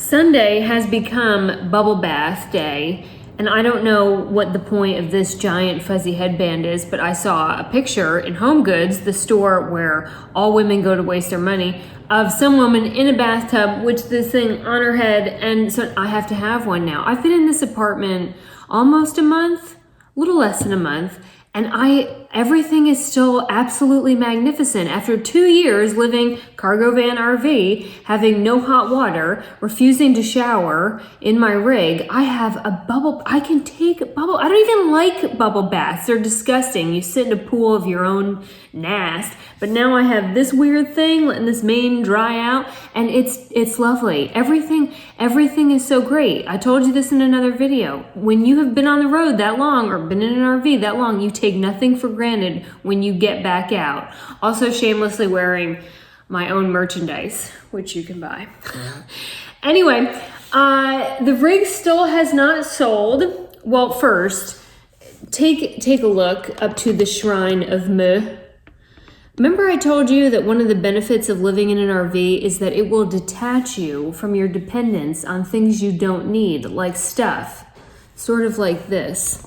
Sunday has become bubble bath day, and I don't know what the point of this giant fuzzy headband is, but I saw a picture in Home Goods, the store where all women go to waste their money, of some woman in a bathtub with this thing on her head, and so I have to have one now. I've been in this apartment almost a month, a little less than a month, and everything is still absolutely magnificent. After 2 years living cargo van RV, having no hot water, refusing to shower in my rig, I have a bubble. I can take bubble. I don't even like bubble baths. They're disgusting. You sit in a pool of your own nast. But now I have this weird thing, letting this mane dry out, and it's lovely. Everything is so great. I told you this in another video. When you have been on the road that long or been in an RV that long, you take nothing for granted when you get back out. Also shamelessly wearing my own merchandise, which you can buy. Anyway, the rig still has not sold. Well, first, take a look up to the shrine of Me. Remember I told you that one of the benefits of living in an RV is that it will detach you from your dependence on things you don't need, like stuff, sort of like this.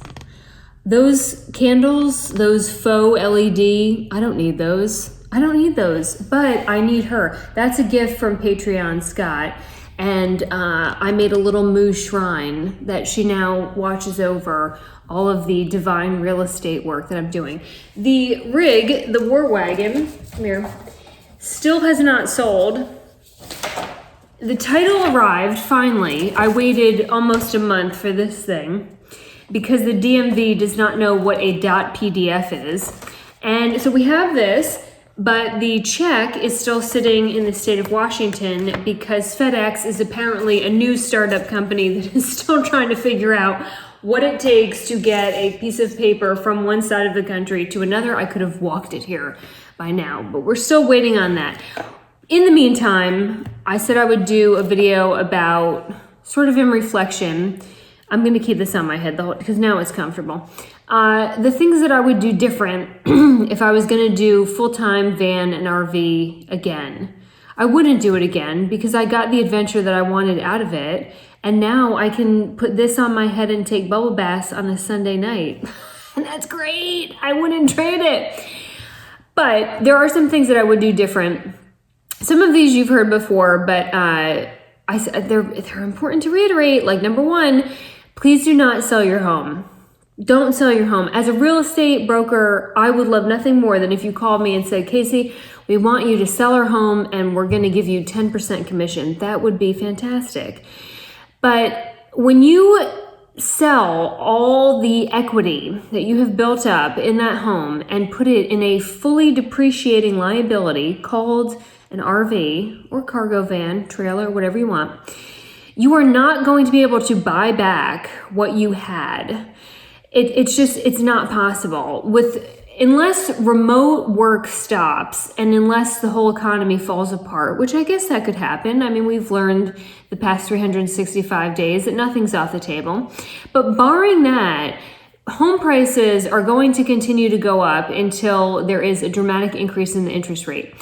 Those candles, those faux LED, I don't need those. But I need her. That's a gift from Patreon Scott. And I made a little moo shrine that she now watches over all of the divine real estate work that I'm doing. The rig, the War Wagon, come here, still has not sold. The title arrived finally. I waited almost a month for this thing because the DMV does not know what a .pdf is. And so we have this, but the check is still sitting in the state of Washington because FedEx is apparently a new startup company that is still trying to figure out what it takes to get a piece of paper from one side of the country to another. I could have walked it here by now, but we're still waiting on that. In the meantime, I said I would do a video about, sort of in reflection, I'm gonna keep this on my head because now it's comfortable. The things that I would do different if I was gonna do full-time van and RV again. I wouldn't do it again because I got the adventure that I wanted out of it. And now I can put this on my head and take bubble baths on a Sunday night. And that's great. I wouldn't trade it. But there are some things that I would do different. Some of these you've heard before, but they're important to reiterate. Like number one, please do not sell your home. Don't sell your home. As a real estate broker, I would love nothing more than if you called me and said, Casey, we want you to sell our home and we're going to give you 10% commission. That would be fantastic. But when you sell all the equity that you have built up in that home and put it in a fully depreciating liability called an RV or cargo van, trailer, whatever you want, you are not going to be able to buy back what you had. It's not possible. Unless remote work stops and unless the whole economy falls apart, which I guess that could happen. I mean, we've learned the past 365 days that nothing's off the table. But barring that, home prices are going to continue to go up until there is a dramatic increase in the interest rate.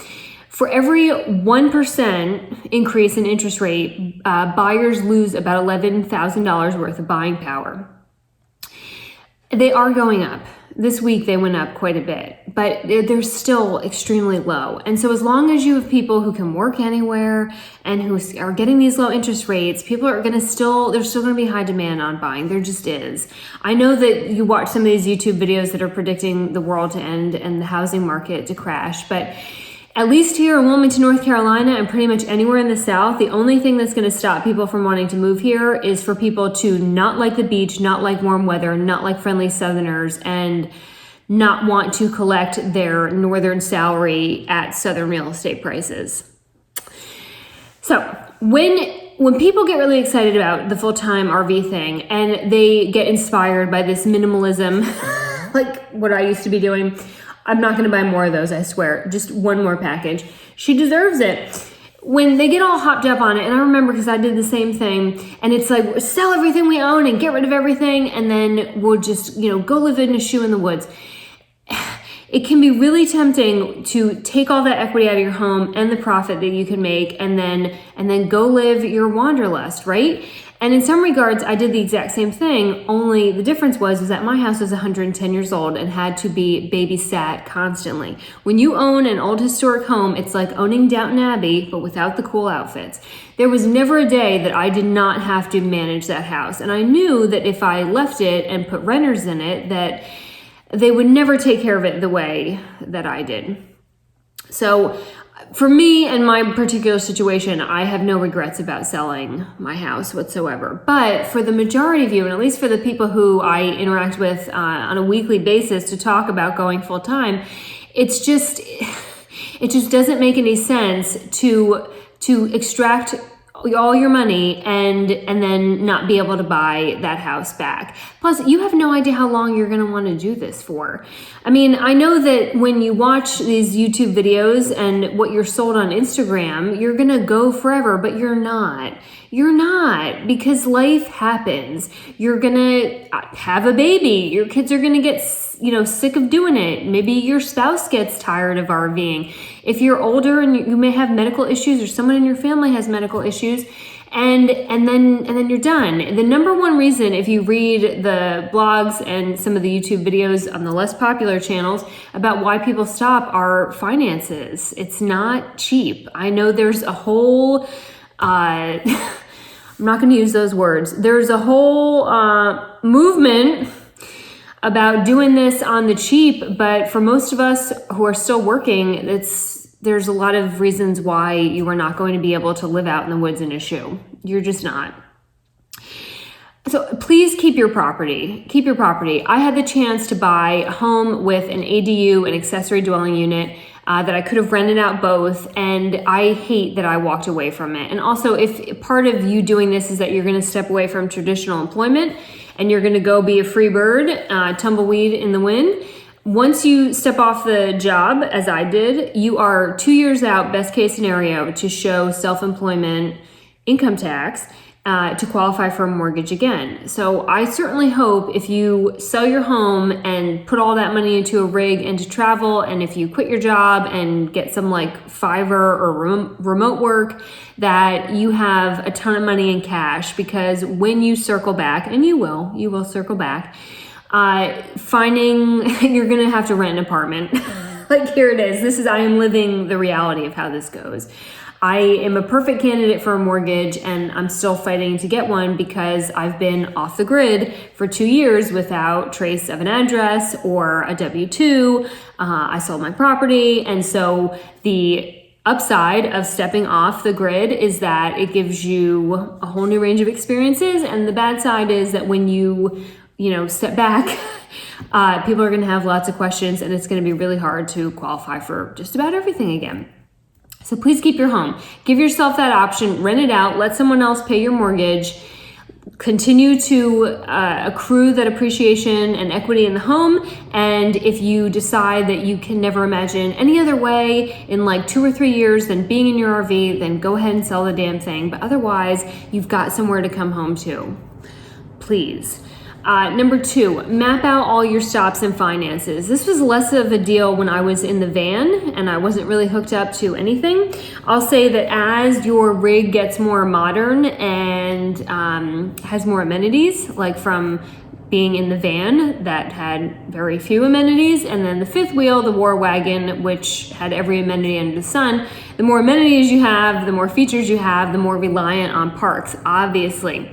For every 1% increase in interest rate, buyers lose about $11,000 worth of buying power. They are going up. This week they went up quite a bit, but they're still extremely low. And so as long as you have people who can work anywhere and who are getting these low interest rates, people are there's still going to be high demand on buying. There just is. I know that you watch some of these YouTube videos that are predicting the world to end and the housing market to crash, but at least here in Wilmington, North Carolina, and pretty much anywhere in the South, the only thing that's going to stop people from wanting to move here is for people to not like the beach, not like warm weather, not like friendly Southerners, and not want to collect their northern salary at Southern real estate prices. So when people get really excited about the full-time RV thing and they get inspired by this minimalism, like what I used to be doing, I'm not going to buy more of those, I swear. Just one more package. She deserves it. When they get all hopped up on it, and I remember because I did the same thing, and it's like, sell everything we own and get rid of everything, and then we'll just, go live in a shoe in the woods. it can be really tempting to take all that equity out of your home and the profit that you can make and then go live your wanderlust, right? And in some regards, I did the exact same thing, only the difference was that my house was 110 years old and had to be babysat constantly. When you own an old historic home, it's like owning Downton Abbey, but without the cool outfits. There was never a day that I did not have to manage that house. And I knew that if I left it and put renters in it, that they would never take care of it the way that I did. So for me and my particular situation, I have no regrets about selling my house whatsoever. But for the majority of you, and at least for the people who I interact with on a weekly basis to talk about going full time, it just doesn't make any sense to extract all your money and then not be able to buy that house back. Plus, you have no idea how long you're going to want to do this for. I mean, I know that when you watch these YouTube videos and what you're sold on Instagram, you're going to go forever, but you're not. You're not, because life happens. You're going to have a baby. Your kids are going to get, sick of doing it. Maybe your spouse gets tired of RVing. If you're older and you may have medical issues or someone in your family has medical issues, and then you're done. The number one reason, if you read the blogs and some of the YouTube videos on the less popular channels about why people stop, are finances. It's not cheap. I know there's a whole I'm not going to use those words. There's a whole movement about doing this on the cheap, but for most of us who are still working, there's a lot of reasons why you are not going to be able to live out in the woods in a shoe. You're just not. So please keep your property. Keep your property. I had the chance to buy a home with an ADU, an accessory dwelling unit, that I could have rented out both, and I hate that I walked away from it. And also, if part of you doing this is that you're going to step away from traditional employment and you're going to go be a free bird, tumbleweed in the wind, once you step off the job, as I did, you are 2 years out, best case scenario, to show self-employment income tax to qualify for a mortgage again. So I certainly hope if you sell your home and put all that money into a rig and to travel, and if you quit your job and get some like Fiverr or remote work, that you have a ton of money in cash, because when you circle back, and you will circle back, finding you're gonna have to rent an apartment. Like, here it is. I am living the reality of how this goes. I am a perfect candidate for a mortgage, and I'm still fighting to get one because I've been off the grid for 2 years without trace of an address or a W-2. I sold my property, and so the upside of stepping off the grid is that it gives you a whole new range of experiences, and the bad side is that when you step back, people are going to have lots of questions, and it's going to be really hard to qualify for just about everything again. So please keep your home. Give yourself that option, rent it out, let someone else pay your mortgage, continue to accrue that appreciation and equity in the home. And if you decide that you can never imagine any other way in like 2 or 3 years than being in your RV, then go ahead and sell the damn thing. But otherwise, you've got somewhere to come home to. Please. Number 2, map out all your stops and finances. This was less of a deal when I was in the van and I wasn't really hooked up to anything. I'll say that as your rig gets more modern and has more amenities, like from being in the van that had very few amenities, and then the fifth wheel, the war wagon, which had every amenity under the sun, the more amenities you have, the more features you have, the more reliant on parks, obviously.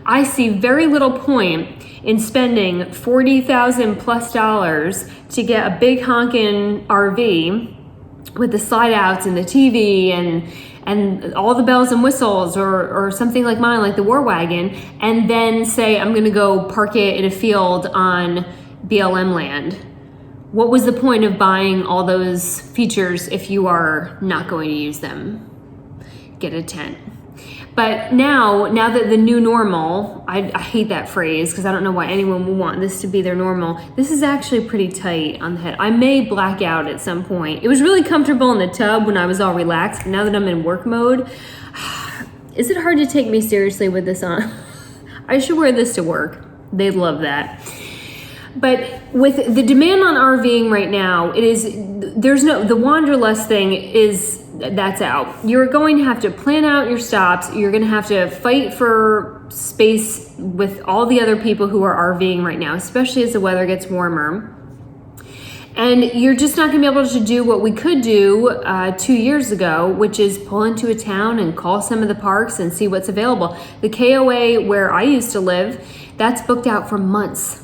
I see very little point in spending $40,000 plus to get a big honkin' RV with the slide outs and the TV and all the bells and whistles, or something like mine, like the War Wagon, and then say I'm gonna go park it in a field on BLM land. What was the point of buying all those features if you are not going to use them? Get a tent. But now that the new normal, I hate that phrase because I don't know why anyone would want this to be their normal. This is actually pretty tight on the head. I may black out at some point. It was really comfortable in the tub when I was all relaxed. But now that I'm in work mode, is it hard to take me seriously with this on? I should wear this to work. They'd love that. But with the demand on RVing right now, the wanderlust thing that's out. You're going to have to plan out your stops. You're going to have to fight for space with all the other people who are RVing right now, especially as the weather gets warmer. And you're just not going to be able to do what we could do 2 years ago, which is pull into a town and call some of the parks and see what's available. The KOA where I used to live, that's booked out for months.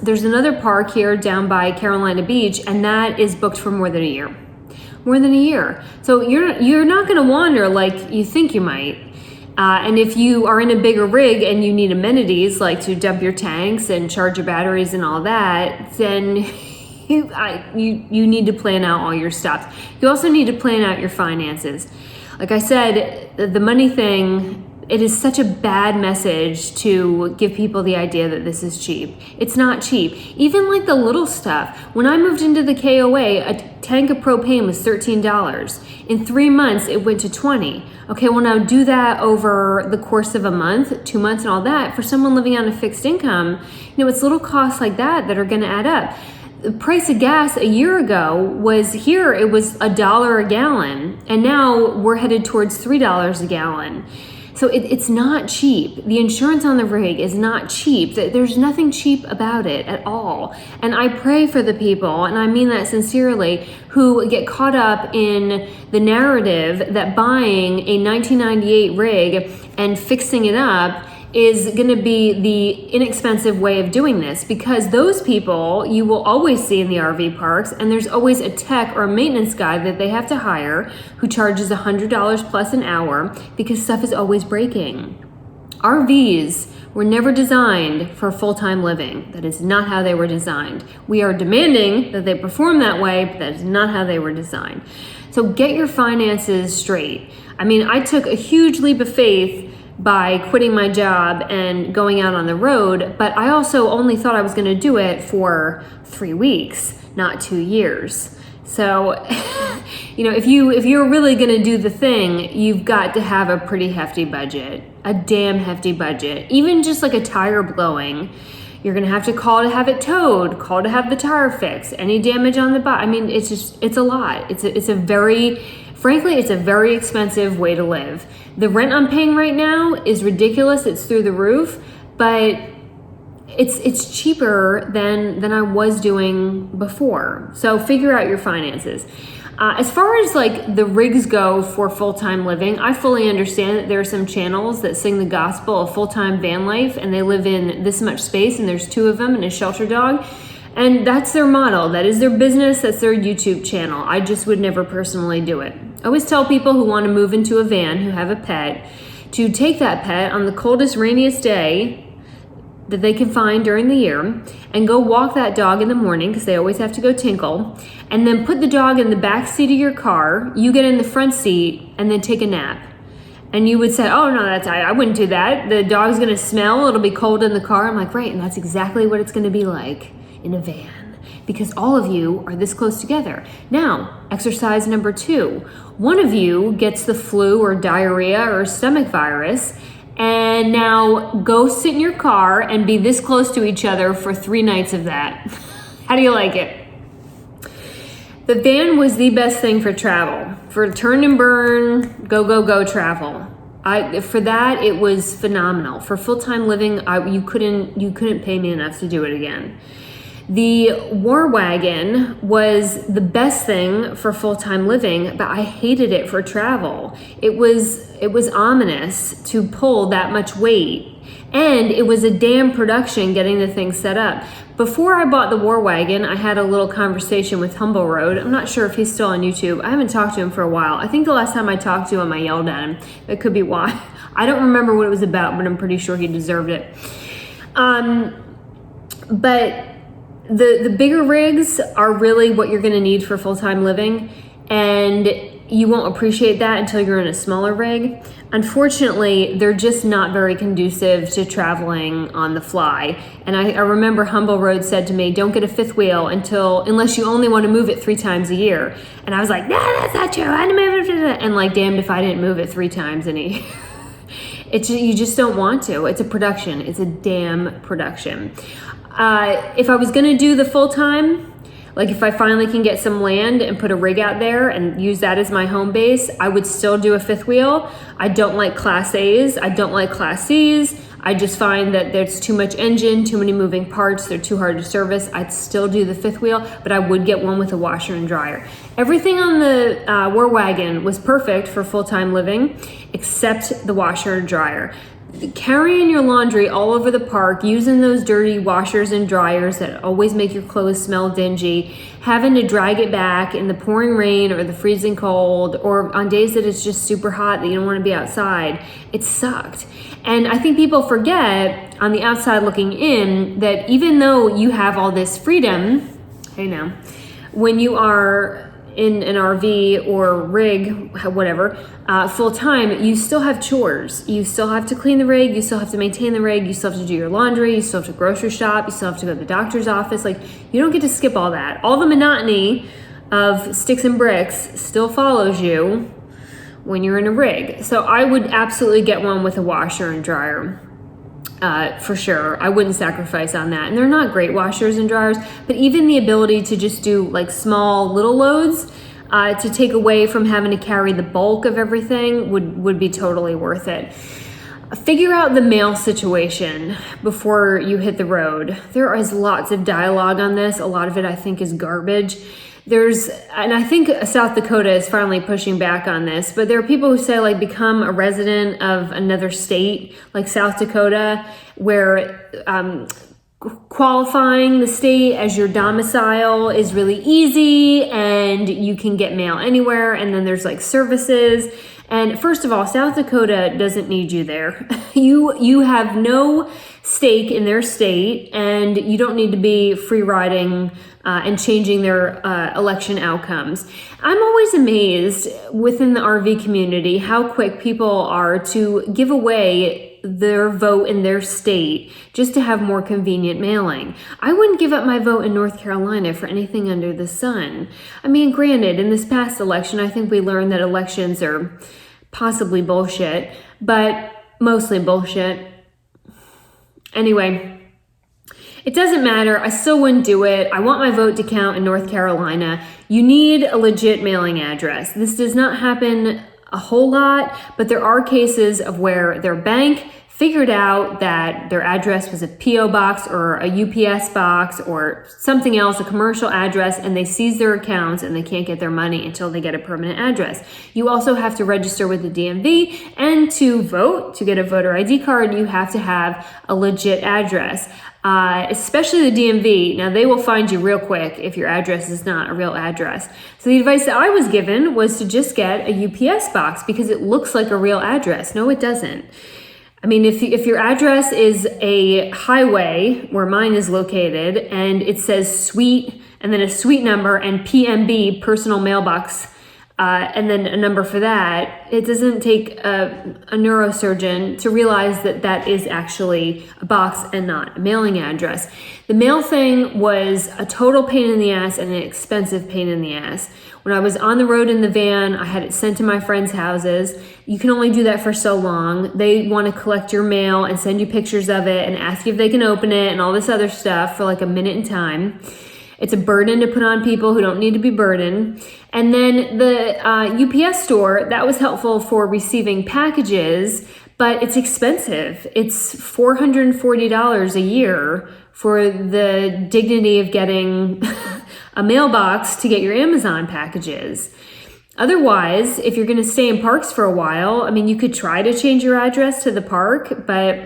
There's another park here down by Carolina Beach, and that is booked for more than a year. So you're not going to wander like you think you might. And if you are in a bigger rig and you need amenities like to dump your tanks and charge your batteries and all that, then you need to plan out all your stops. You also need to plan out your finances. Like I said, the money thing, it is such a bad message to give people the idea that this is cheap. It's not cheap. Even like the little stuff. When I moved into the KOA, a tank of propane was $13. In 3 months, it went to $20. Okay, well now do that over the course of a month, 2 months and all that. For someone living on a fixed income, it's little costs like that are gonna add up. The price of gas a year ago was it was $1 a gallon. And now we're headed towards $3 a gallon. So it's not cheap. The insurance on the rig is not cheap. There's nothing cheap about it at all. And I pray for the people, and I mean that sincerely, who get caught up in the narrative that buying a 1998 rig and fixing it up is going to be the inexpensive way of doing this, because those people you will always see in the RV parks, and there's always a tech or a maintenance guy that they have to hire who charges $100 plus an hour because stuff is always breaking. RVs were never designed for full-time living. That is not how they were designed. We are demanding that they perform that way, but that is not how they were designed. So get your finances straight. I mean, I took a huge leap of faith by quitting my job and going out on the road, but I also only thought I was going to do it for 3 weeks, not 2 years. So, if you're really going to do the thing, you've got to have a pretty hefty budget, a damn hefty budget. Even just like a tire blowing, you're going to have to call to have it towed, call to have the tire fixed, any damage on the bike. I mean, it's a lot. Frankly, it's a very expensive way to live. The rent I'm paying right now is ridiculous. It's through the roof, but it's cheaper than I was doing before. So figure out your finances. As far as like the rigs go for full-time living, I fully understand that there are some channels that sing the gospel of full-time van life, and they live in this much space, and there's 2 of them and a shelter dog. And that's their model. That is their business. That's their YouTube channel. I just would never personally do it. I always tell people who want to move into a van, who have a pet, to take that pet on the coldest, rainiest day that they can find during the year and go walk that dog in the morning, because they always have to go tinkle, and then put the dog in the back seat of your car. You get in the front seat and then take a nap. And you would say, oh no, I wouldn't do that. The dog's going to smell. It'll be cold in the car. I'm like, right. And that's exactly what it's going to be like in a van, because all of you are this close together. Now, exercise number 2. One of you gets the flu or diarrhea or stomach virus, and now go sit in your car and be this close to each other for 3 nights of that. How do you like it? The van was the best thing for travel, for turn and burn, go travel. For that, it was phenomenal. For full-time living, you couldn't pay me enough to do it again. The War Wagon was the best thing for full-time living, but I hated it for travel. It was ominous to pull that much weight, and it was a damn production getting the thing set up. Before I bought the War Wagon, I had a little conversation with Humble Road. I'm not sure if he's still on YouTube. I haven't talked to him for a while. I think the last time I talked to him, I yelled at him. That could be why. I don't remember what it was about, but I'm pretty sure he deserved it. But the bigger rigs are really what you're going to need for full-time living, and you won't appreciate that until you're in a smaller rig. Unfortunately, they're just not very conducive to traveling on the fly. And I remember Humble Road said to me, don't get a 5th wheel unless you only want to move it 3 times a year. And I was like, no, that's not true. I had to move it. And like, damned if I didn't move it 3 times in a year. You just don't want to. It's a production. It's a damn production. If I was gonna do the full-time, like if I finally can get some land and put a rig out there and use that as my home base, I would still do a fifth wheel. I don't like Class A's, I don't like Class C's. I just find that there's too much engine, too many moving parts, they're too hard to service. I'd still do the fifth wheel, but I would get one with a washer and dryer. Everything on the War Wagon was perfect for full-time living, except the washer and dryer. Carrying your laundry all over the park, using those dirty washers and dryers that always make your clothes smell dingy, having to drag it back in the pouring rain or the freezing cold, or on days that it's just super hot that you don't want to be outside, it sucked. And I think people forget on the outside looking in that even though you have all this freedom, hey now, when you are in an RV or rig, whatever, full time, you still have chores. You still have to clean the rig, you still have to maintain the rig, you still have to do your laundry, you still have to grocery shop, you still have to go to the doctor's office. Like, you don't get to skip all that. All the monotony of sticks and bricks still follows you when you're in a rig. So I would absolutely get one with a washer and dryer. For sure. I wouldn't sacrifice on that. And they're not great washers and dryers, but even the ability to just do like small little loads to take away from having to carry the bulk of everything would be totally worth it. Figure out the mail situation before you hit the road. There is lots of dialogue on this. A lot of it I think is garbage. And I think South Dakota is finally pushing back on this, but there are people who say like become a resident of another state, like South Dakota, where qualifying the state as your domicile is really easy and you can get mail anywhere. And then there's like services. And first of all, South Dakota doesn't need you there. You have no stake in their state, and you don't need to be free riding and changing their election outcomes. I'm always amazed within the RV community how quick people are to give away their vote in their state just to have more convenient mailing. I wouldn't give up my vote in North Carolina for anything under the sun. I mean, granted, in this past election, I think we learned that elections are possibly bullshit, but mostly bullshit. Anyway, it doesn't matter. I still wouldn't do it. I want my vote to count in North Carolina. You need a legit mailing address. This does not happen a whole lot, but there are cases of where their bank figured out that their address was a P.O. box or a UPS box or something else, a commercial address, and they seize their accounts and they can't get their money until they get a permanent address. You also have to register with the DMV, and to vote, to get a voter ID card, you have to have a legit address. Especially the DMV. Now, they will find you real quick if your address is not a real address. So the advice that I was given was to just get a UPS box because it looks like a real address. No, it doesn't. I mean, if your address is a highway where mine is located and it says suite and then a suite number and PMB, personal mailbox, and then a number for that, it doesn't take a neurosurgeon to realize that that is actually a box and not a mailing address. The mail thing was a total pain in the ass and an expensive pain in the ass. When I was on the road in the van, I had it sent to my friends' houses. You can only do that for so long. They want to collect your mail and send you pictures of it and ask you if they can open it and all this other stuff for like a minute in time. It's a burden to put on people who don't need to be burdened. And then the UPS store, that was helpful for receiving packages, but it's expensive. It's $440 a year for the dignity of getting a mailbox to get your Amazon packages. Otherwise, if you're going to stay in parks for a while, I mean, you could try to change your address to the park, but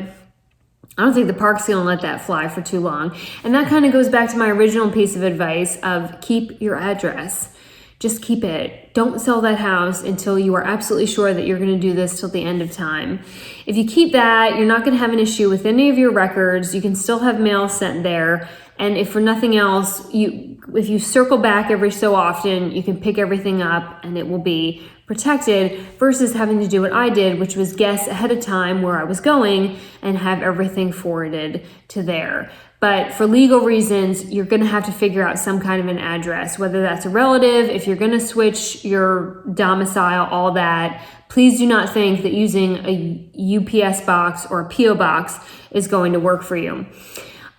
I don't think the park's going to let that fly for too long. And that kind of goes back to my original piece of advice of keep your address. Just keep it. Don't sell that house until you are absolutely sure that you're going to do this till the end of time. If you keep that, you're not going to have an issue with any of your records. You can still have mail sent there. And if for nothing else, if you circle back every so often, you can pick everything up and it will be protected versus having to do what I did, which was guess ahead of time where I was going and have everything forwarded to there. But for legal reasons, you're going to have to figure out some kind of an address, whether that's a relative, if you're going to switch your domicile, all that. Please do not think that using a UPS box or a PO box is going to work for you.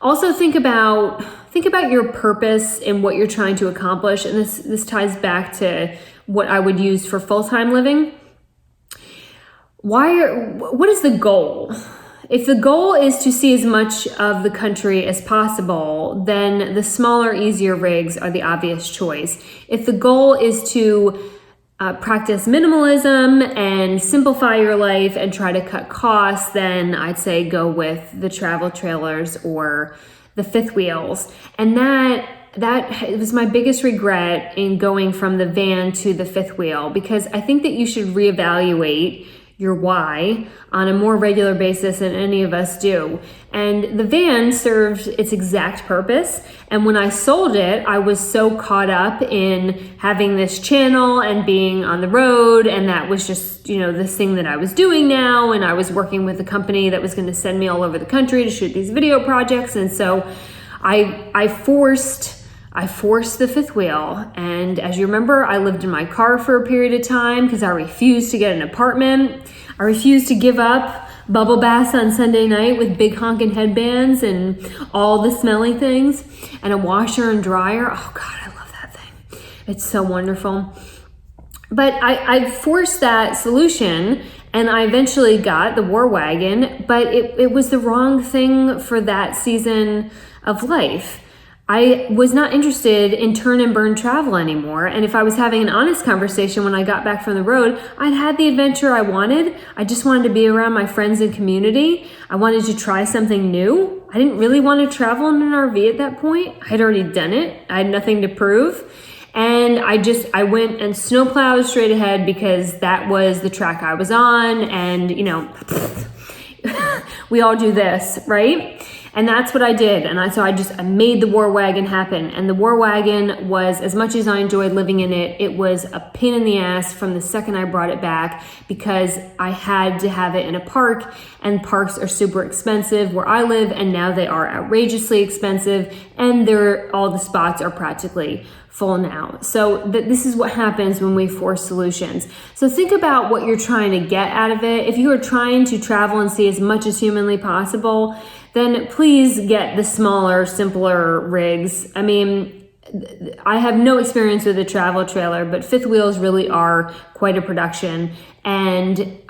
Also think about your purpose and what you're trying to accomplish. And this ties back to what I would use for full-time living. What is the goal? If the goal is to see as much of the country as possible, then the smaller, easier rigs are the obvious choice. If the goal is to practice minimalism and simplify your life and try to cut costs, then I'd say go with the travel trailers or the fifth wheels. And that was my biggest regret in going from the van to the fifth wheel, because I think that you should reevaluate your why on a more regular basis than any of us do. And the van served its exact purpose. And when I sold it, I was so caught up in having this channel and being on the road. And that was just, this thing that I was doing now. And I was working with a company that was going to send me all over the country to shoot these video projects. And so I forced the fifth wheel. And as you remember, I lived in my car for a period of time because I refused to get an apartment. I refused to give up bubble baths on Sunday night with big honking headbands and all the smelly things and a washer and dryer. Oh God, I love that thing. It's so wonderful. But I forced that solution, and I eventually got the War Wagon, but it was the wrong thing for that season of life. I was not interested in turn and burn travel anymore. And if I was having an honest conversation when I got back from the road, I'd had the adventure I wanted. I just wanted to be around my friends and community. I wanted to try something new. I didn't really want to travel in an RV at that point. I had already done it. I had nothing to prove. And I went and snowplowed straight ahead because that was the track I was on. And, we all do this, right? And that's what I did. And I made the War Wagon happen. And the War Wagon was, as much as I enjoyed living in it, it was a pain in the ass from the second I brought it back, because I had to have it in a park, and parks are super expensive where I live. And now they are outrageously expensive, and all the spots are practically full now. So this is what happens when we force solutions. So think about what you're trying to get out of it. If you are trying to travel and see as much as humanly possible, then please get the smaller, simpler rigs. I mean, I have no experience with a travel trailer, but fifth wheels really are quite a production. And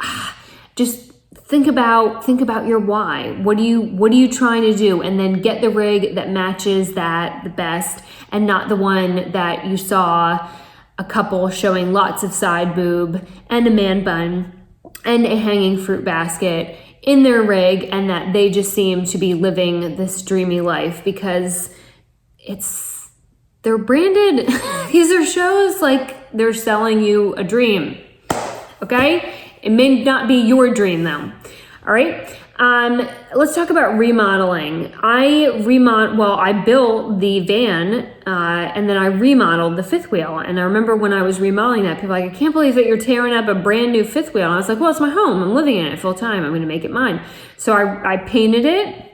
just think about your why. What are you trying to do? And then get the rig that matches that the best, and not the one that you saw a couple showing lots of side boob and a man bun and a hanging fruit basket in their rig, and that they just seem to be living this dreamy life because they're branded. These are shows like they're selling you a dream. Okay? It may not be your dream though. All right. Let's talk about remodeling. I built the van, and then I remodeled the fifth wheel. And I remember when I was remodeling that, people were like, I can't believe that you're tearing up a brand new fifth wheel. And I was like, well, it's my home. I'm living in it full time. I'm going to make it mine. So I painted it.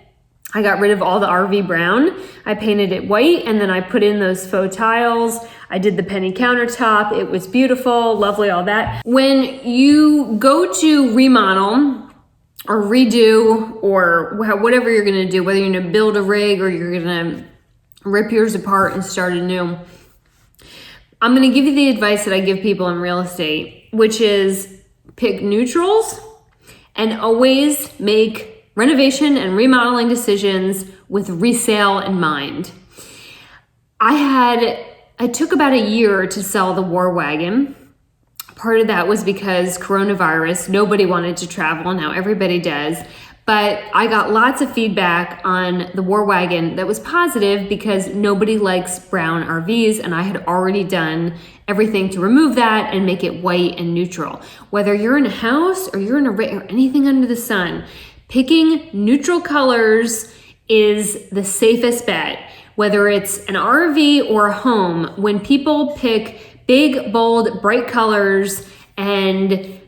I got rid of all the RV brown. I painted it white, and then I put in those faux tiles. I did the penny countertop. It was beautiful, lovely, all that. When you go to remodel or redo or whatever you're gonna do, whether you're gonna build a rig or you're gonna rip yours apart and start anew, I'm gonna give you the advice that I give people in real estate, which is pick neutrals and always make renovation and remodeling decisions with resale in mind. It took about a year to sell the War Wagon. Part of that was because coronavirus, nobody wanted to travel. Now everybody does. But I got lots of feedback on the War Wagon that was positive because nobody likes brown RVs, and I had already done everything to remove that and make it white and neutral. Whether you're in a house or you're in a rig or anything under the sun, picking neutral colors is the safest bet. Whether it's an RV or a home, when people pick big, bold, bright colors and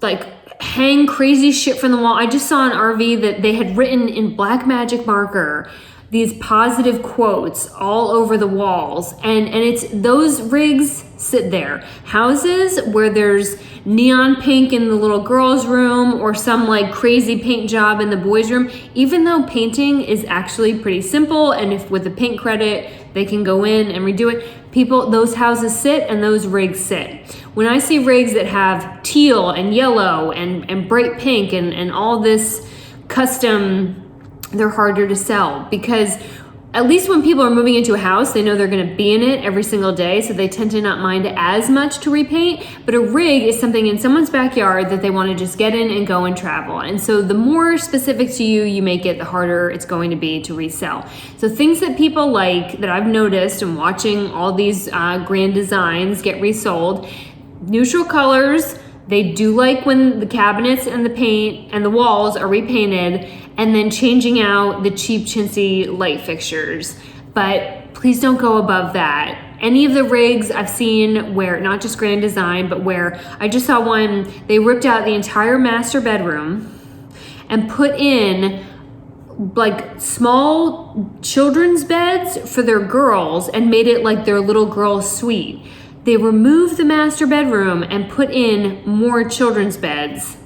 like hang crazy shit from the wall. I just saw an RV that they had written in black magic marker these positive quotes all over the walls, and it's those rigs sit there. Houses where there's neon pink in the little girls' room or some like crazy paint job in the boys' room, even though painting is actually pretty simple, and if with the paint credit they can go in and redo it, those houses sit and those rigs sit. When I see rigs that have teal and yellow and bright pink and all this custom, they're harder to sell, because at least when people are moving into a house, they know they're going to be in it every single day, so they tend to not mind as much to repaint. But a rig is something in someone's backyard that they want to just get in and go and travel. And so the more specific to you make it, the harder it's going to be to resell. So things that people like, that I've noticed and watching all these grand designs get resold: neutral colors. They do like when the cabinets and the paint and the walls are repainted, and then changing out the cheap chintzy light fixtures. But please don't go above that. Any of the rigs I've seen where, not just grand design, but where I just saw one, they ripped out the entire master bedroom and put in like small children's beds for their girls and made it like their little girl suite. They removed the master bedroom and put in more children's beds.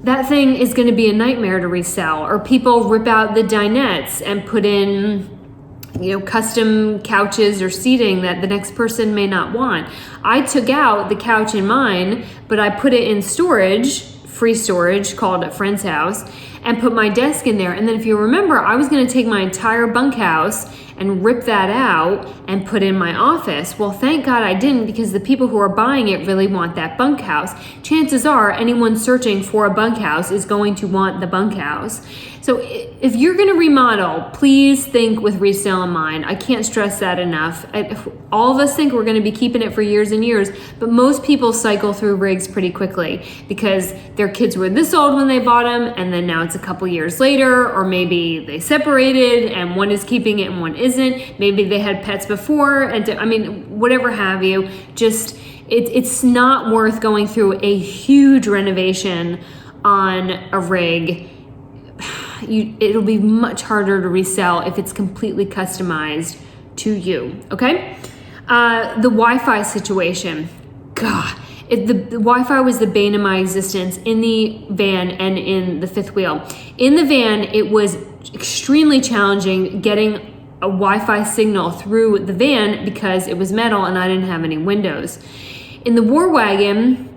That thing is going to be a nightmare to resell. Or people rip out the dinettes and put in, custom couches or seating that the next person may not want. I took out the couch in mine, but I put it in storage, free storage, called a friend's house, and put my desk in there. And then if you remember, I was going to take my entire bunkhouse and rip that out and put in my office. Well, thank God I didn't, because the people who are buying it really want that bunkhouse. Chances are anyone searching for a bunkhouse is going to want the bunkhouse. So if you're gonna remodel, please think with resale in mind. I can't stress that enough. All of us think we're gonna be keeping it for years and years, but most people cycle through rigs pretty quickly because their kids were this old when they bought them, and then now it's a couple years later, or maybe they separated and one is keeping it and one isn't. Maybe they had pets before, and whatever have you. Just it's not worth going through a huge renovation on a rig. It'll be much harder to resell if it's completely customized to you, okay? The Wi-Fi situation. God, the Wi-Fi was the bane of my existence in the van and in the fifth wheel. In the van, it was extremely challenging getting a Wi-Fi signal through the van because it was metal and I didn't have any windows. In the War Wagon,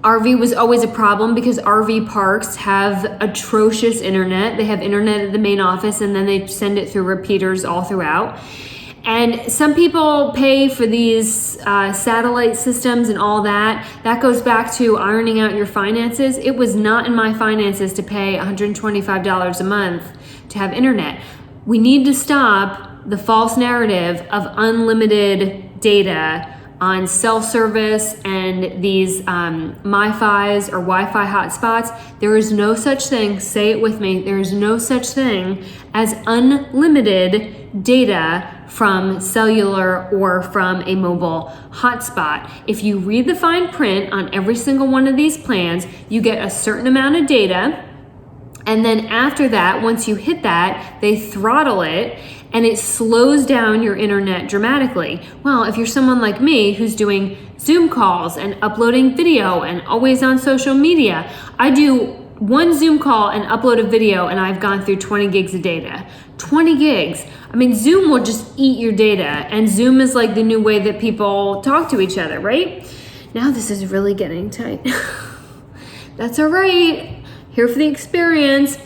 RV was always a problem because RV parks have atrocious internet. They have internet at the main office and then they send it through repeaters all throughout. And some people pay for these satellite systems and all that. That goes back to ironing out your finances. It was not in my finances to pay $125 a month to have internet. We need to stop the false narrative of unlimited data on cell service and these MiFis or Wi-Fi hotspots. There is no such thing, say it with me, there is no such thing as unlimited data from cellular or from a mobile hotspot. If you read the fine print on every single one of these plans, you get a certain amount of data, and then after that, once you hit that, they throttle it and it slows down your internet dramatically. Well, if you're someone like me who's doing Zoom calls and uploading video and always on social media, I do one Zoom call and upload a video and I've gone through 20 gigs of data. 20 gigs. Zoom will just eat your data, and Zoom is like the new way that people talk to each other, right? Now this is really getting tight. That's all right. Here for the experience.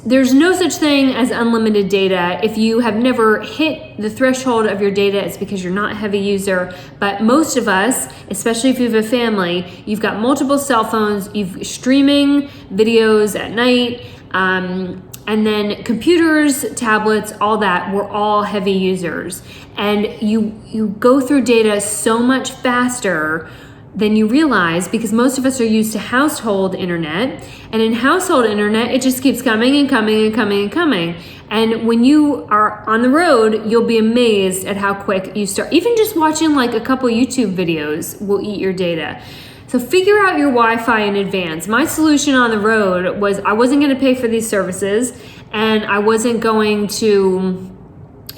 There's no such thing as unlimited data. If you have never hit the threshold of your data, it's because you're not a heavy user. But most of us, especially if you have a family, you've got multiple cell phones, you've streaming videos at night, and then computers, tablets, all that, we're all heavy users. And you go through data so much faster than you realize, because most of us are used to household internet, and in household internet it just keeps coming and coming and coming and coming. And when you are on the road, you'll be amazed at how quick you start. Even just watching like a couple YouTube videos will eat your data. So figure out your Wi-Fi in advance. My solution on the road was I wasn't going to pay for these services, and I wasn't going to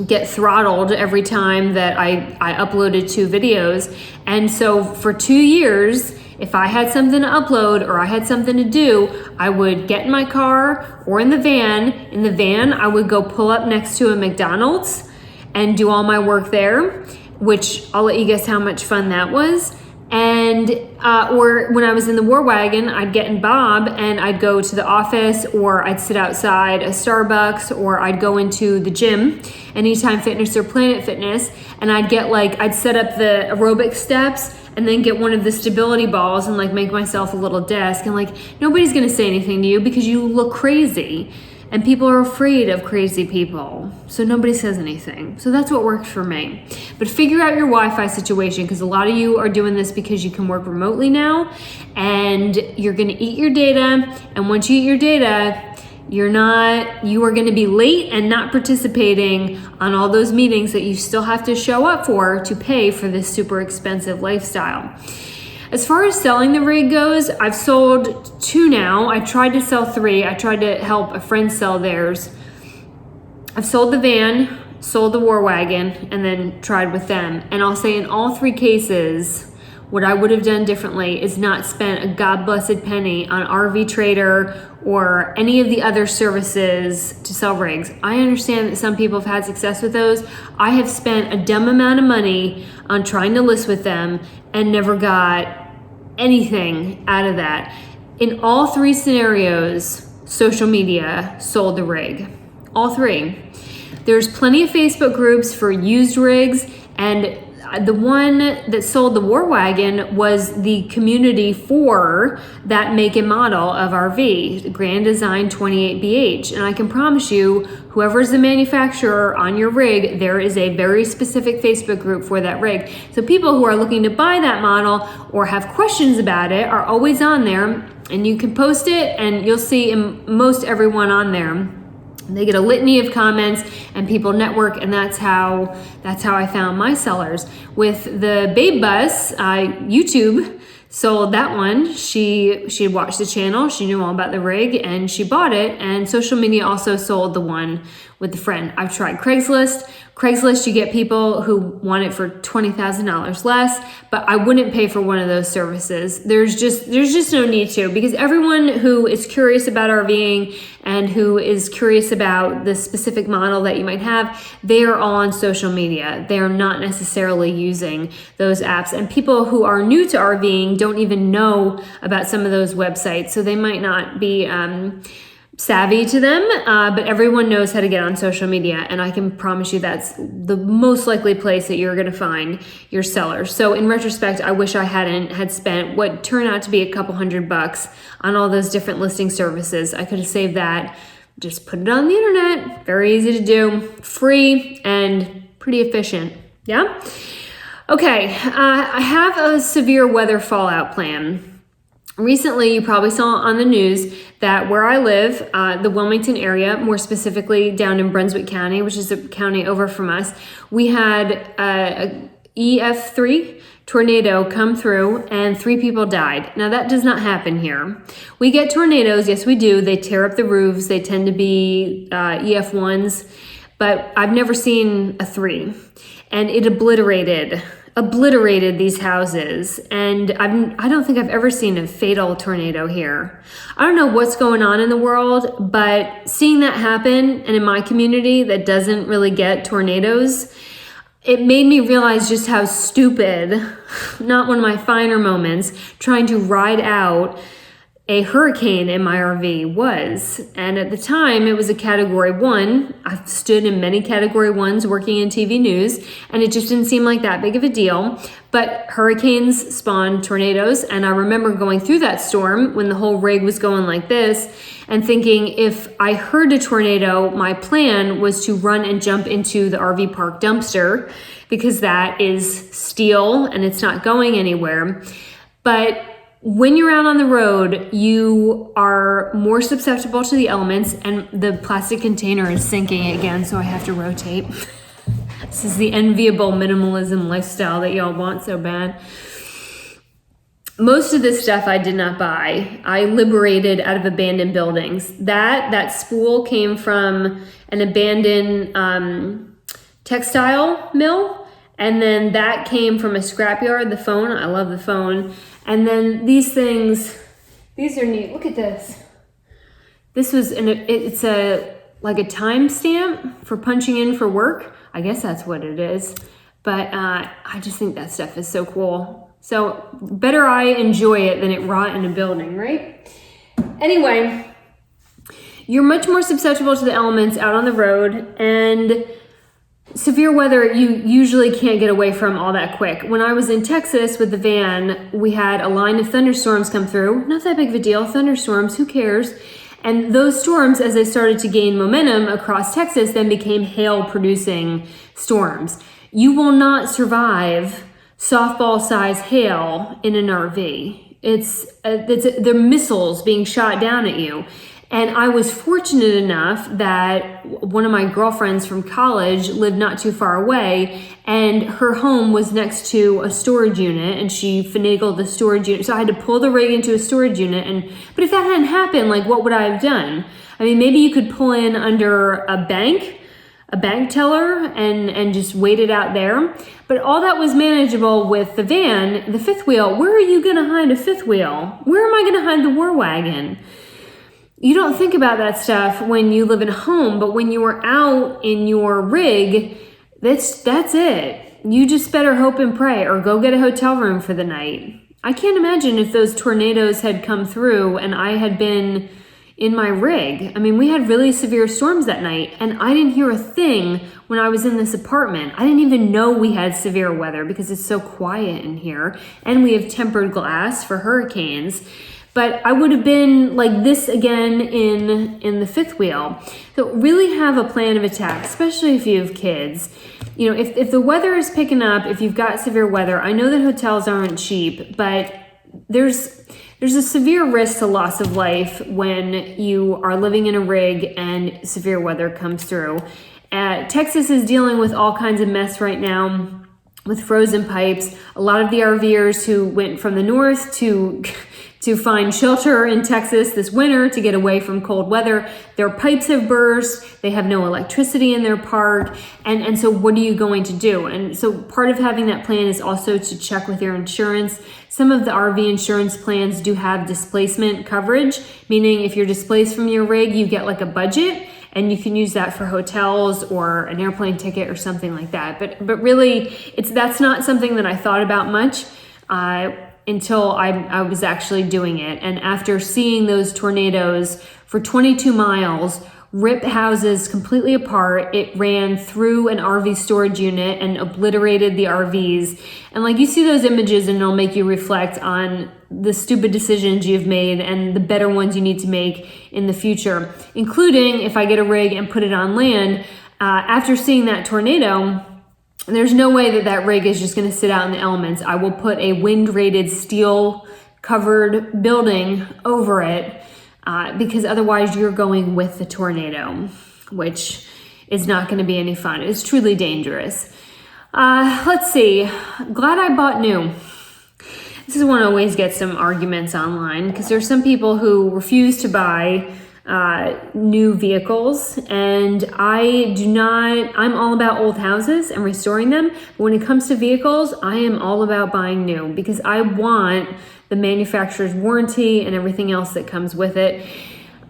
get throttled every time that I uploaded 2 videos. And so for 2 years, if I had something to upload or I had something to do, I would get in my car or in the van. In the van, I would go pull up next to a McDonald's and do all my work there, which I'll let you guess how much fun that was. And or when I was in the War Wagon, I'd get in Bob and I'd go to the office, or I'd sit outside a Starbucks, or I'd go into the gym, Anytime Fitness or Planet Fitness, and I'd set up the aerobic steps and then get one of the stability balls and make myself a little desk, and nobody's gonna say anything to you because you look crazy. And people are afraid of crazy people, so nobody says anything. So that's what worked for me. But figure out your Wi-Fi situation, because a lot of you are doing this because you can work remotely now, and you're gonna eat your data, and once you eat your data, you are gonna be late and not participating on all those meetings that you still have to show up for to pay for this super expensive lifestyle. As far as selling the rig goes, I've sold 2 now. I tried to sell 3. I tried to help a friend sell theirs. I've sold the van, sold the War Wagon, and then tried with them. And I'll say in all 3 cases, what I would have done differently is not spent a God blessed penny on RV Trader or any of the other services to sell rigs. I understand that some people have had success with those. I have spent a dumb amount of money on trying to list with them and never got anything out of that. In all 3 scenarios, social media sold the rig. All 3. There's plenty of Facebook groups for used rigs, and the one that sold the War Wagon was the community for that make and model of RV, the Grand Design 28BH. And I can promise you, whoever's the manufacturer on your rig, there is a very specific Facebook group for that rig. So people who are looking to buy that model or have questions about it are always on there, and you can post it and you'll see most everyone on there. They get a litany of comments and people network, and that's how I found my sellers. With the Babe Bus, YouTube sold that one. She had watched the channel, she knew all about the rig, and she bought it. And social media also sold the one with the friend. I've tried Craigslist. Craigslist, you get people who want it for $20,000 less, but I wouldn't pay for one of those services. There's just no need to, because everyone who is curious about RVing and who is curious about the specific model that you might have, they are all on social media. They are not necessarily using those apps. And people who are new to RVing don't even know about some of those websites, so they might not be savvy to them, but everyone knows how to get on social media, and I can promise you that's the most likely place that you're gonna find your sellers. So in retrospect, I wish I had spent what turned out to be a couple $100 on all those different listing services. I could have saved that, just put it on the internet, very easy to do, free and pretty efficient, yeah? Okay, I have a severe weather fallout plan. Recently, you probably saw on the news that where I live, the Wilmington area, more specifically down in Brunswick County, which is the county over from us, we had a EF3 tornado come through and 3 people died. Now that does not happen here. We get tornadoes, yes we do. They tear up the roofs. They tend to be EF1s, but I've never seen a 3. And it obliterated these houses, and I don't think I've ever seen a fatal tornado here. I don't know what's going on in the world, but seeing that happen, and in my community that doesn't really get tornadoes, it made me realize just how stupid, not one of my finer moments, trying to ride out a hurricane in my RV was. And at the time, it was a Category 1. I've stood in many Category 1s working in TV news, and it just didn't seem like that big of a deal. But hurricanes spawn tornadoes, and I remember going through that storm when the whole rig was going like this, and thinking if I heard a tornado, my plan was to run and jump into the RV park dumpster, because that is steel and it's not going anywhere. But when you're out on the road, you are more susceptible to the elements, and the plastic container is sinking again, so I have to rotate. This is the enviable minimalism lifestyle that y'all want so bad. Most of this stuff I did not buy. I liberated out of abandoned buildings. That spool came from an abandoned textile mill, and then that came from a scrapyard. The phone, I love the phone. And then these things, these are neat. Look at this. This was it's like a timestamp for punching in for work. I guess that's what it is. But I just think that stuff is so cool. So better I enjoy it than it rot in a building, right? Anyway, you're much more susceptible to the elements out on the road, and severe weather you usually can't get away from all that quick. When I was in Texas with the van, we had a line of thunderstorms come through. Not that big of a deal, thunderstorms, who cares? And those storms, as they started to gain momentum across Texas, then became hail-producing storms. You will not survive softball-size hail in an RV. They're missiles being shot down at you. And I was fortunate enough that one of my girlfriends from college lived not too far away, and her home was next to a storage unit, and she finagled the storage unit. So I had to pull the rig into a storage unit. But if that hadn't happened, like, what would I have done? I mean, maybe you could pull in under a bank teller and just wait it out there. But all that was manageable with the van. The fifth wheel, where are you gonna hide a fifth wheel? Where am I gonna hide the war wagon? You don't think about that stuff when you live in a home, but when you are out in your rig, that's it. You just better hope and pray, or go get a hotel room for the night. I can't imagine if those tornadoes had come through and I had been in my rig. I mean, we had really severe storms that night, and I didn't hear a thing when I was in this apartment. I didn't even know we had severe weather because it's so quiet in here, and we have tempered glass for hurricanes. But I would have been like this again in the fifth wheel. So really have a plan of attack, especially if you have kids. You know, if the weather is picking up, if you've got severe weather, I know that hotels aren't cheap, but there's a severe risk to loss of life when you are living in a rig and severe weather comes through. Texas is dealing with all kinds of mess right now with frozen pipes. A lot of the RVers who went from the north to find shelter in Texas this winter to get away from cold weather, their pipes have burst, they have no electricity in their park, and so what are you going to do? And so part of having that plan is also to check with your insurance. Some of the RV insurance plans do have displacement coverage, meaning if you're displaced from your rig, you get like a budget, and you can use that for hotels or an airplane ticket or something like that. But really, that's not something that I thought about much until I was actually doing it. And after seeing those tornadoes for 22 miles, rip houses completely apart, it ran through an RV storage unit and obliterated the RVs. And like, you see those images and it'll make you reflect on the stupid decisions you've made and the better ones you need to make in the future, including if I get a rig and put it on land. After seeing that tornado, there's no way that rig is just going to sit out in the elements. I will put a wind-rated steel covered building over it because otherwise you're going with the tornado, which is not going to be any fun. It's truly dangerous. Let's see. Glad I bought new. This is one always gets some arguments online because there's some people who refuse to buy new vehicles, and I'm all about old houses and restoring them. But when it comes to vehicles, I am all about buying new because I want the manufacturer's warranty and everything else that comes with it.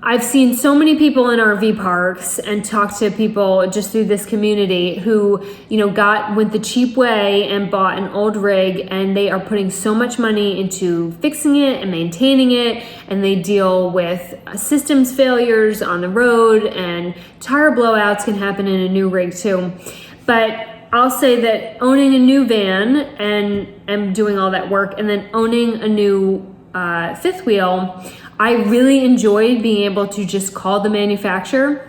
I've seen so many people in RV parks and talked to people just through this community who, went the cheap way and bought an old rig, and they are putting so much money into fixing it and maintaining it, and they deal with systems failures on the road, and tire blowouts can happen in a new rig too. But I'll say that owning a new van and doing all that work, and then owning a new fifth wheel, I really enjoyed being able to just call the manufacturer,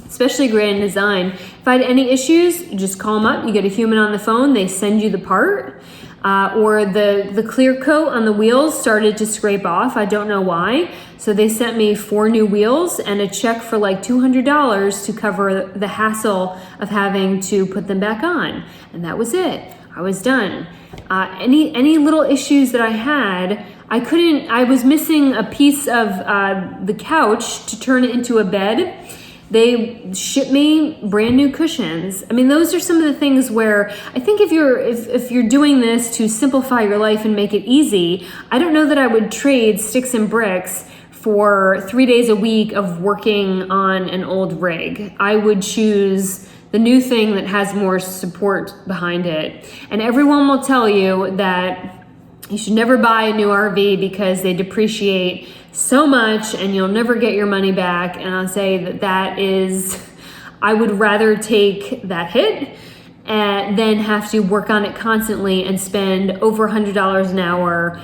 especially Grand Design. If I had any issues, you just call them up, you get a human on the phone, they send you the part, or the clear coat on the wheels started to scrape off. I don't know why. So they sent me 4 new wheels and a check for like $200 to cover the hassle of having to put them back on. And that was it. I was done. Any little issues that I had, I was missing a piece of the couch to turn it into a bed. They shipped me brand new cushions. I mean, those are some of the things where I think if you're doing this to simplify your life and make it easy, I don't know that I would trade sticks and bricks for 3 days a week of working on an old rig. I would choose the new thing that has more support behind it. And everyone will tell you that you should never buy a new RV because they depreciate so much and you'll never get your money back. And I'll say I would rather take that hit than have to work on it constantly and spend over $100 an hour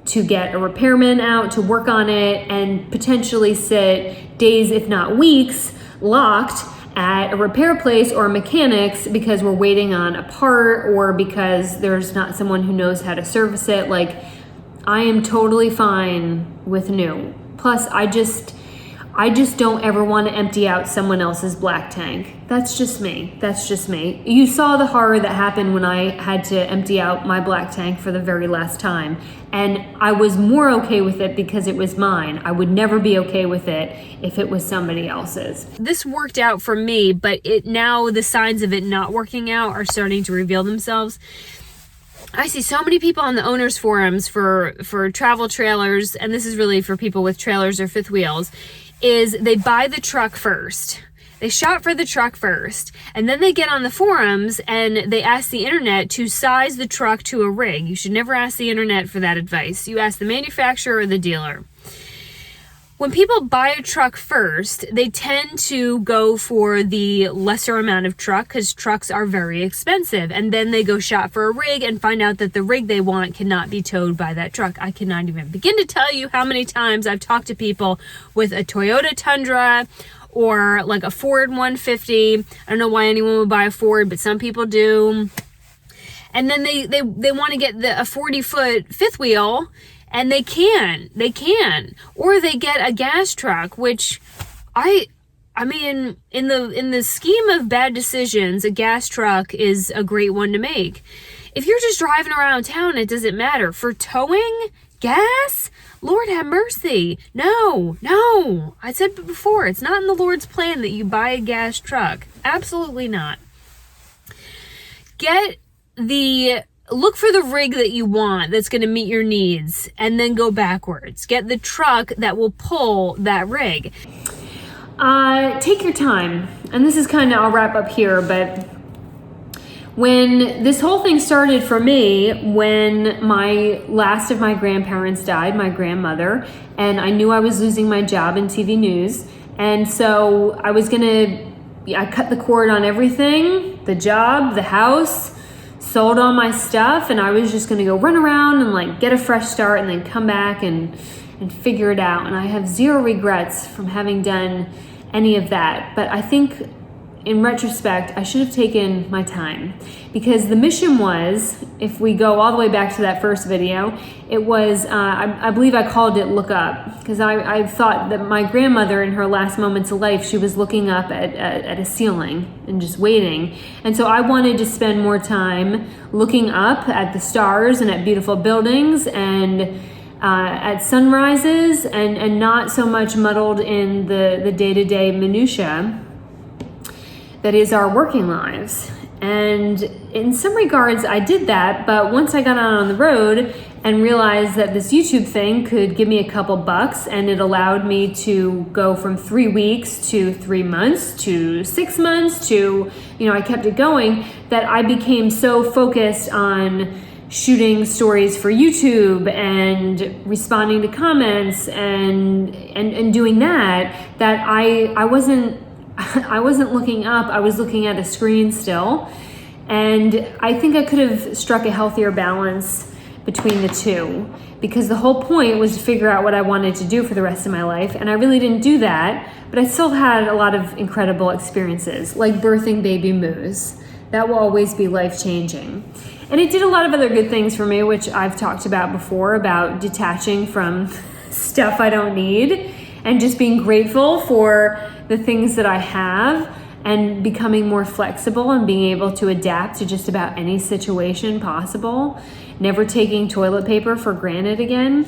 to get a repairman out to work on it and potentially sit days, if not weeks, locked at a repair place or a mechanic's because we're waiting on a part or because there's not someone who knows how to service it. Like, I am totally fine with new. Plus, I just don't ever want to empty out someone else's black tank. That's just me. You saw the horror that happened when I had to empty out my black tank for the very last time. And I was more okay with it because it was mine. I would never be okay with it if it was somebody else's. This worked out for me, but now the signs of it not working out are starting to reveal themselves. I see so many people on the owners forums for travel trailers, and this is really for people with trailers or fifth wheels, is they buy the truck first. They shop for the truck first, and then they get on the forums and they ask the internet to size the truck to a rig. You should never ask the internet for that advice. You ask the manufacturer or the dealer. When people buy a truck first, they tend to go for the lesser amount of truck because trucks are very expensive. And then they go shop for a rig and find out that the rig they want cannot be towed by that truck. I cannot even begin to tell you how many times I've talked to people with a Toyota Tundra or like a Ford 150. I don't know why anyone would buy a Ford, but some people do. And then they want to get a 40-foot fifth wheel. And they can, or they get a gas truck, which I mean, in the scheme of bad decisions, a gas truck is a great one to make. If you're just driving around town, it doesn't matter. For towing, gas, Lord have mercy. No, I said before, it's not in the Lord's plan that you buy a gas truck. Absolutely not. Look for the rig that you want that's going to meet your needs and then go backwards. Get the truck that will pull that rig. Take your time. And this is I'll wrap up here, but when this whole thing started for me, when my last of my grandparents died, my grandmother, and I knew I was losing my job in TV news. And so I cut the cord on everything, the job, the house, sold all my stuff, and I was just going to go run around and get a fresh start and then come back and figure it out. And I have zero regrets from having done any of that. But I think in retrospect, I should have taken my time, because the mission was, if we go all the way back to that first video, it was, I believe I called it Look Up, because I thought that my grandmother in her last moments of life, she was looking up at a ceiling and just waiting. And so I wanted to spend more time looking up at the stars and at beautiful buildings and at sunrises and not so much muddled in the day-to-day minutia that is our working lives. And in some regards, I did that, but once I got out on the road and realized that this YouTube thing could give me a couple bucks, and it allowed me to go from 3 weeks to 3 months to 6 months to, I kept it going, that I became so focused on shooting stories for YouTube and responding to comments and doing that I wasn't looking up. I was looking at a screen still. And I think I could have struck a healthier balance between the two, because the whole point was to figure out what I wanted to do for the rest of my life. And I really didn't do that, but I still had a lot of incredible experiences, like birthing baby Moose. That will always be life-changing. And it did a lot of other good things for me, which I've talked about before, about detaching from stuff I don't need and just being grateful for the things that I have and becoming more flexible and being able to adapt to just about any situation possible. never taking toilet paper for granted again.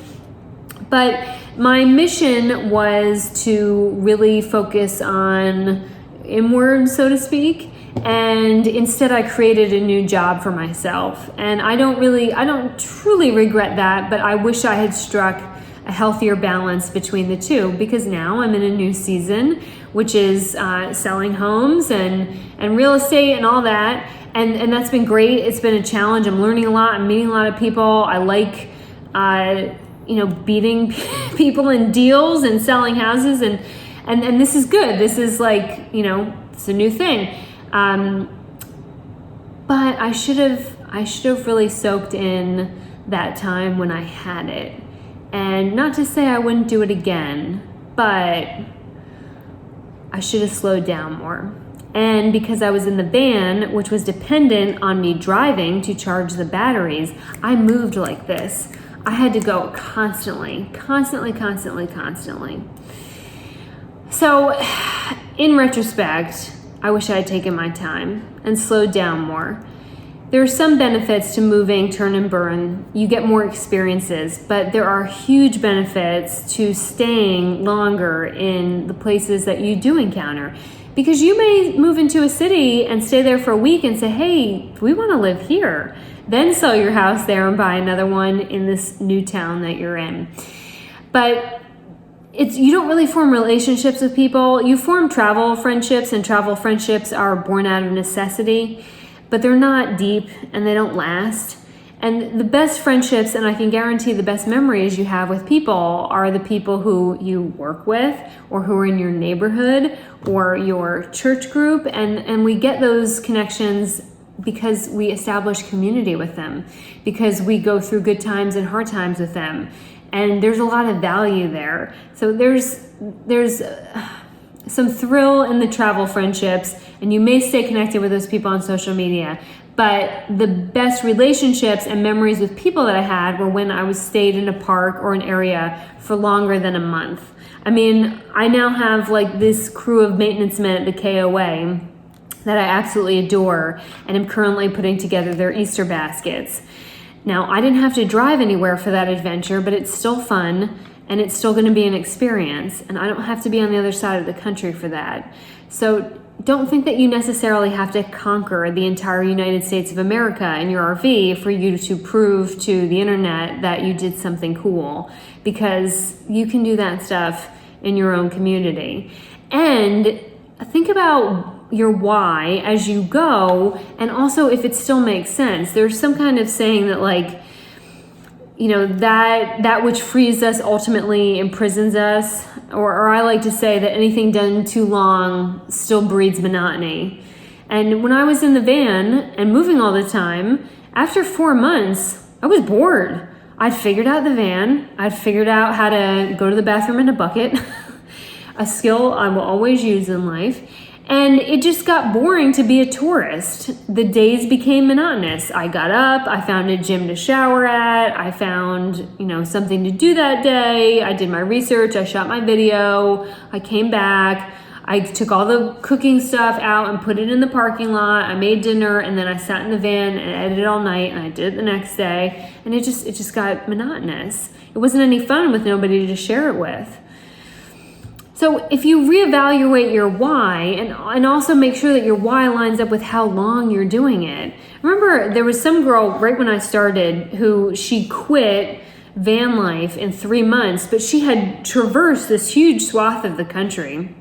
But my mission was to really focus on inward, so to speak. And instead I created a new job for myself. And I don't truly regret that, but I wish I had struck a healthier balance between the two, because now I'm in a new season, which is selling homes and real estate and all that. And that's been great. It's been a challenge. I'm learning a lot. I'm meeting a lot of people. I like, beating people in deals and selling houses. And this is good. This is like, it's a new thing. But I should have really soaked in that time when I had it. And not to say I wouldn't do it again, but I should have slowed down more. And because I was in the van, which was dependent on me driving to charge the batteries, I moved like this. I had to go constantly. So in retrospect, I wish I had taken my time and slowed down more. There are some benefits to moving, turn and burn. You get more experiences, but there are huge benefits to staying longer in the places that you do encounter. Because you may move into a city and stay there for a week and say, hey, we want to live here. Then sell your house there and buy another one in this new town that you're in. But you don't really form relationships with people. You form travel friendships, and travel friendships are born out of necessity, but they're not deep and they don't last. And the best friendships, and I can guarantee the best memories you have with people, are the people who you work with or who are in your neighborhood or your church group. And we get those connections because we establish community with them, because we go through good times and hard times with them. And there's a lot of value there. So there's some thrill in the travel friendships, and you may stay connected with those people on social media. But the best relationships and memories with people that I had were when I was stayed in a park or an area for longer than a month. I mean, I now have like this crew of maintenance men at the KOA that I absolutely adore, and I'm currently putting together their Easter baskets. Now, I didn't have to drive anywhere for that adventure, but it's still fun, and it's still going to be an experience, and I don't have to be on the other side of the country for that. So don't think that you necessarily have to conquer the entire United States of America in your RV for you to prove to the internet that you did something cool, because you can do that stuff in your own community. And think about your why as you go, and also if it still makes sense. There's some kind of saying that that which frees us ultimately imprisons us, or I like to say that anything done too long still breeds monotony. And when I was in the van and moving all the time, after 4 months, I was bored. I'd figured out the van. I'd figured out how to go to the bathroom in a bucket, a skill I will always use in life. And it just got boring to be a tourist. The days became monotonous. I got up, I found a gym to shower at, I found, something to do that day. I did my research, I shot my video, I came back, I took all the cooking stuff out and put it in the parking lot. I made dinner, and then I sat in the van and edited all night, and I did it the next day. And it just got monotonous. It wasn't any fun with nobody to share it with. So if you reevaluate your why, and also make sure that your why lines up with how long you're doing it. Remember, there was some girl right when I started who she quit van life in 3 months, but she had traversed this huge swath of the country.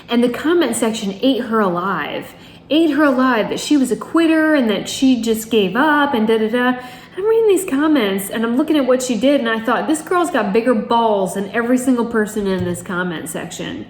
And the comment section ate her alive that she was a quitter and that she just gave up and da-da-da. I'm reading these comments and I'm looking at what she did, and I thought, this girl's got bigger balls than every single person in this comment section,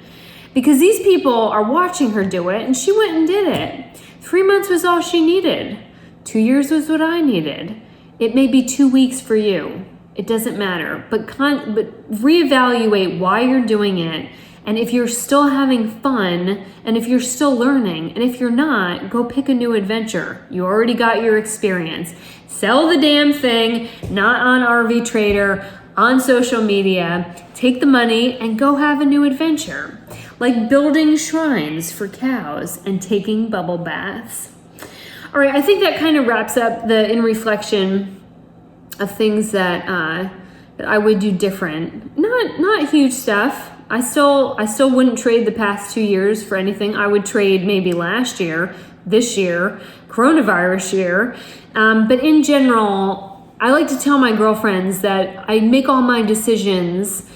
because these people are watching her do it, and she went and did it. 3 months was all she needed. 2 years was what I needed. It may be 2 weeks for you. It doesn't matter, but reevaluate why you're doing it. And if you're still having fun, and if you're still learning, and if you're not, go pick a new adventure. You already got your experience. Sell the damn thing, not on RV Trader, on social media. Take the money and go have a new adventure. Like building shrines for cows and taking bubble baths. All right, I think that kind of wraps up the In Reflection things that I would do different. Not huge stuff. I still wouldn't trade the past 2 years for anything. I would trade maybe last year, this year, coronavirus year. But in general, I like to tell my girlfriends that I make all my decisions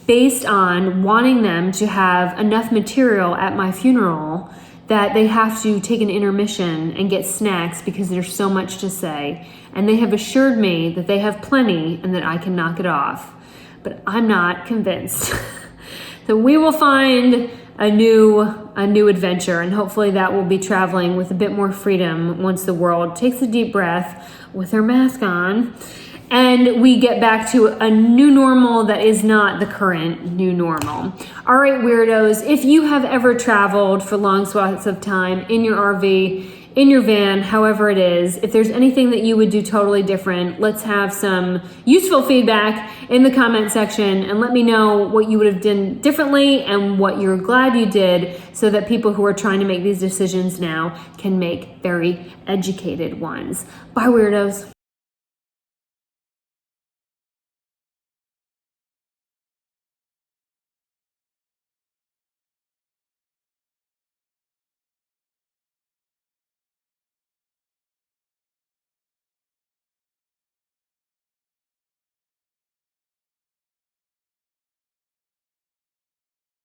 based on wanting them to have enough material at my funeral that they have to take an intermission and get snacks because there's so much to say. And they have assured me that they have plenty and that I can knock it off. But I'm not convinced. So we will find a new adventure, and hopefully that will be traveling with a bit more freedom once the world takes a deep breath with their mask on and we get back to a new normal that is not the current new normal. All right, weirdos, if you have ever traveled for long swaths of time in your RV, in your van, however it is, if there's anything that you would do totally different, let's have some useful feedback in the comment section and let me know what you would have done differently and what you're glad you did, so that people who are trying to make these decisions now can make very educated ones. Bye, weirdos.